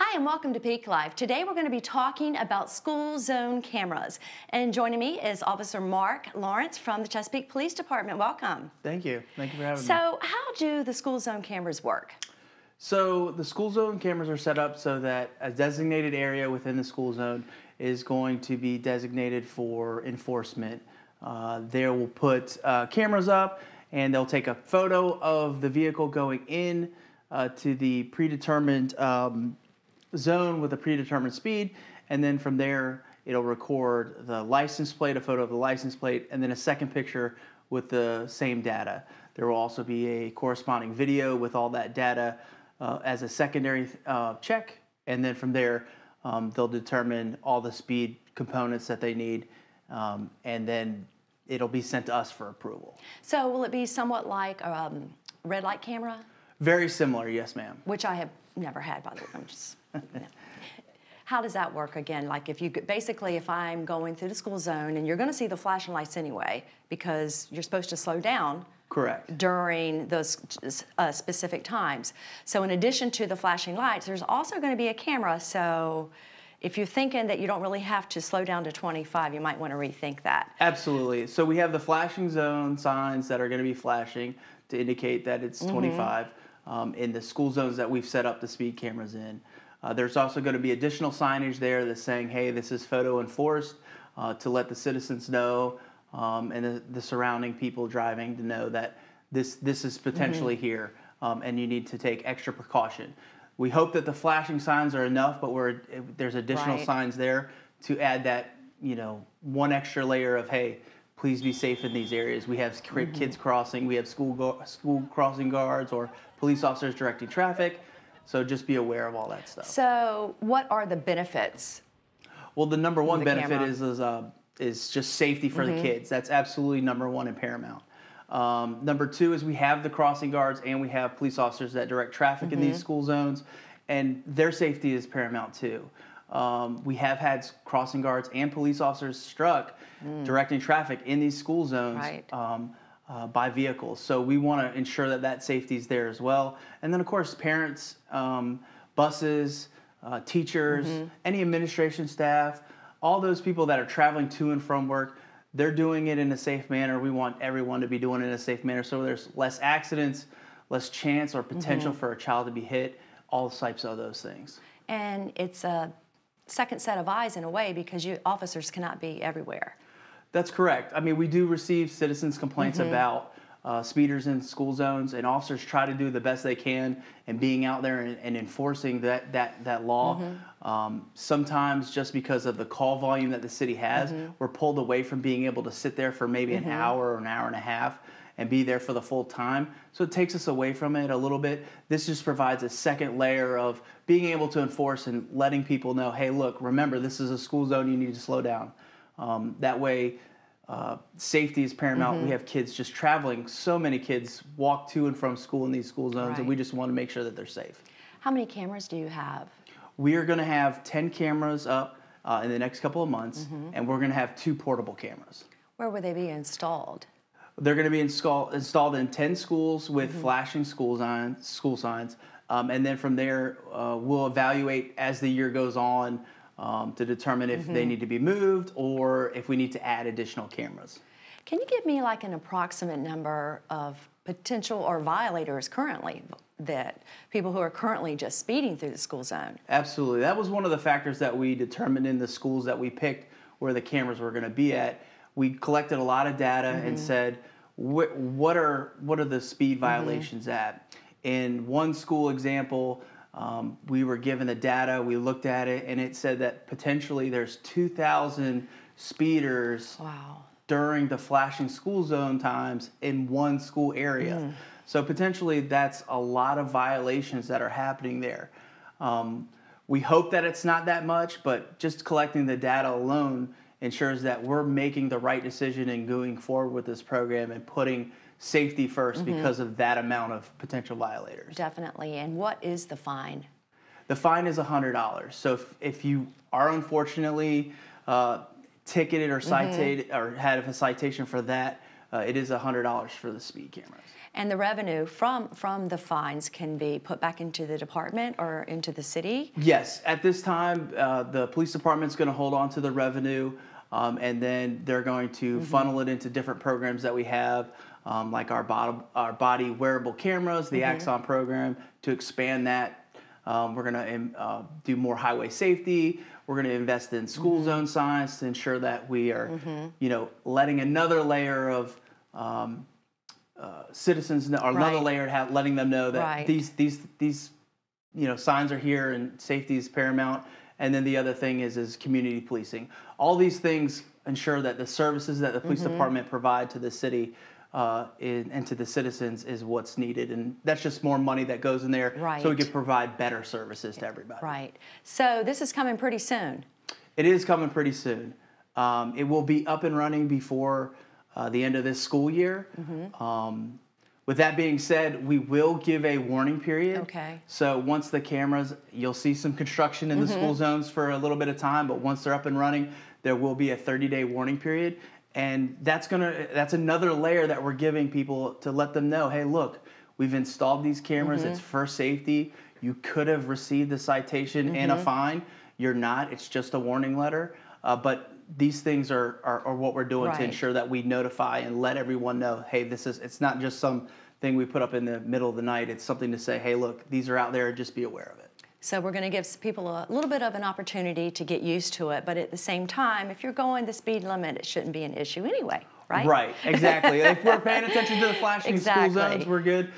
Hi and welcome to Peak Live. Today we're going to be talking about school zone cameras. And joining me is Officer Mark Lawrence from the Chesapeake Police Department. Welcome. Thank you. Thank you for having me. So how do the school zone cameras work? So the school zone cameras are set up so that a designated area within the school zone is going to be designated for enforcement. They will put cameras up and they'll take a photo of the vehicle going in to the predetermined zone with a predetermined speed, and then from there it'll record the license plate, a photo of the license plate, and then a second picture with the same data. There will also be a corresponding video with all that data as a secondary check, and then from there they'll determine all the speed components that they need, and then it'll be sent to us for approval. So will it be somewhat like a red light camera? Very similar, yes ma'am. Which I have never had, by the way. I'm just, no. How does that work again? Like if you basically, if I'm going through the school zone and you're going to see the flashing lights anyway, because you're supposed to slow down. Correct. During those specific times. So in addition to the flashing lights, there's also going to be a camera. So if you're thinking that you don't really have to slow down to 25, you might want to rethink that. Absolutely. So we have the flashing zone signs that are going to be flashing to indicate that it's 25 in the school zones that we've set up the speed cameras in. There's also going to be additional signage there that's saying, hey, this is photo enforced, to let the citizens know and the surrounding people driving to know that this is potentially here, and you need to take extra precaution. We hope that the flashing signs are enough, but there's additional signs there to add that, one extra layer of, hey, please be safe in these areas. We have kids crossing, we have school crossing guards or police officers directing traffic, so just be aware of all that stuff. So what are the benefits? Well, the number one benefit is just safety for the kids. That's absolutely number one and paramount. Number two is we have the crossing guards and we have police officers that direct traffic in these school zones, and their safety is paramount too. We have had crossing guards and police officers struck directing traffic in these school zones by vehicles. So we want to ensure that that safety is there as well. And then of course parents, buses, teachers, any administration staff, all those people that are traveling to and from work, they're doing it in a safe manner. We want everyone to be doing it in a safe manner so there's less accidents, less chance or potential for a child to be hit, all types of those things. And it's a second set of eyes in a way because officers cannot be everywhere. That's correct. I mean, we do receive citizens' complaints about speeders in school zones, and officers try to do the best they can in being out there and enforcing that law. Sometimes just because of the call volume that the city has, we're pulled away from being able to sit there for maybe an hour or an hour and a half and be there for the full time. So it takes us away from it a little bit. This just provides a second layer of being able to enforce and letting people know, hey, look, remember, this is a school zone, you need to slow down. That way, safety is paramount. We have kids just traveling. So many kids walk to and from school in these school zones, and we just want to make sure that they're safe. How many cameras do you have? We are going to have 10 cameras up in the next couple of months, and we're going to have 2 portable cameras. Where will they be installed? They're going to be installed in 10 schools with flashing school signs, and then from there, we'll evaluate as the year goes on to determine if they need to be moved or if we need to add additional cameras. Can you give me like an approximate number of potential or violators currently, that people who are currently just speeding through the school zone? Absolutely. That was one of the factors that we determined in the schools that we picked where the cameras were going to be at. We collected a lot of data and said, what are the speed violations at? In one school example, we were given the data, we looked at it, and it said that potentially there's 2,000 speeders during the flashing school zone times in one school area. So potentially that's a lot of violations that are happening there. We hope that it's not that much, but just collecting the data alone ensures that we're making the right decision and going forward with this program and putting safety first because of that amount of potential violators. Definitely. And what is the fine? The fine is $100. So if you are unfortunately ticketed or cited or had a citation for that, it is $100 for the speed cameras. And the revenue from the fines can be put back into the department or into the city? Yes. At this time, the police department's going to hold on to the revenue, and then they're going to funnel it into different programs that we have, like our body wearable cameras, the Axon program, to expand that. We're going to do more highway safety. We're going to invest in school zone signs to ensure that we are, letting another layer of citizens know, or another layer letting them know that these signs are here and safety is paramount. And then the other thing is community policing. All these things ensure that the services that the police department provide to the city and to the citizens is what's needed, and that's just more money that goes in there, so we can provide better services to everybody. Right. So this is coming pretty soon. It is coming pretty soon. It will be up and running before the end of this school year. With that being said, we will give a warning period. Okay. So once the cameras, you'll see some construction in the school zones for a little bit of time, but once they're up and running, there will be a 30-day warning period. And that's another layer that we're giving people to let them know, hey, look, we've installed these cameras. It's for safety. You could have received a citation and a fine. You're not. It's just a warning letter. But these things are what we're doing to ensure that we notify and let everyone know, hey, it's not just something we put up in the middle of the night. It's something to say, hey, look, these are out there. Just be aware of it. So we're going to give people a little bit of an opportunity to get used to it, but at the same time, if you're going the speed limit, it shouldn't be an issue anyway, right? Right, exactly. If we're paying attention to the flashing school zones, we're good.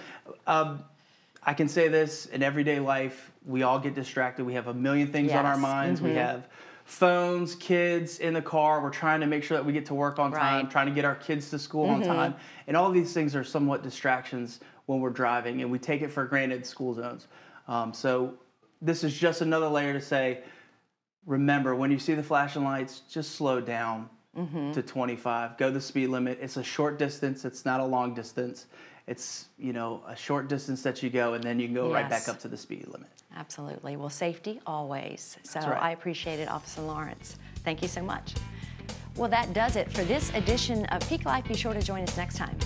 I can say this, in everyday life, we all get distracted. We have a million things on our minds. We have phones, kids in the car. We're trying to make sure that we get to work on time, trying to get our kids to school on time. And all these things are somewhat distractions when we're driving, and we take it for granted, school zones. So this is just another layer to say, remember, when you see the flashing lights, just slow down to 25. Go the speed limit. It's a short distance. It's not a long distance. It's, a short distance that you go, and then you can go right back up to the speed limit. Absolutely. Well, safety always. So That's right. I appreciate it, Officer Lawrence. Thank you so much. Well, that does it for this edition of Peak Life. Be sure to join us next time.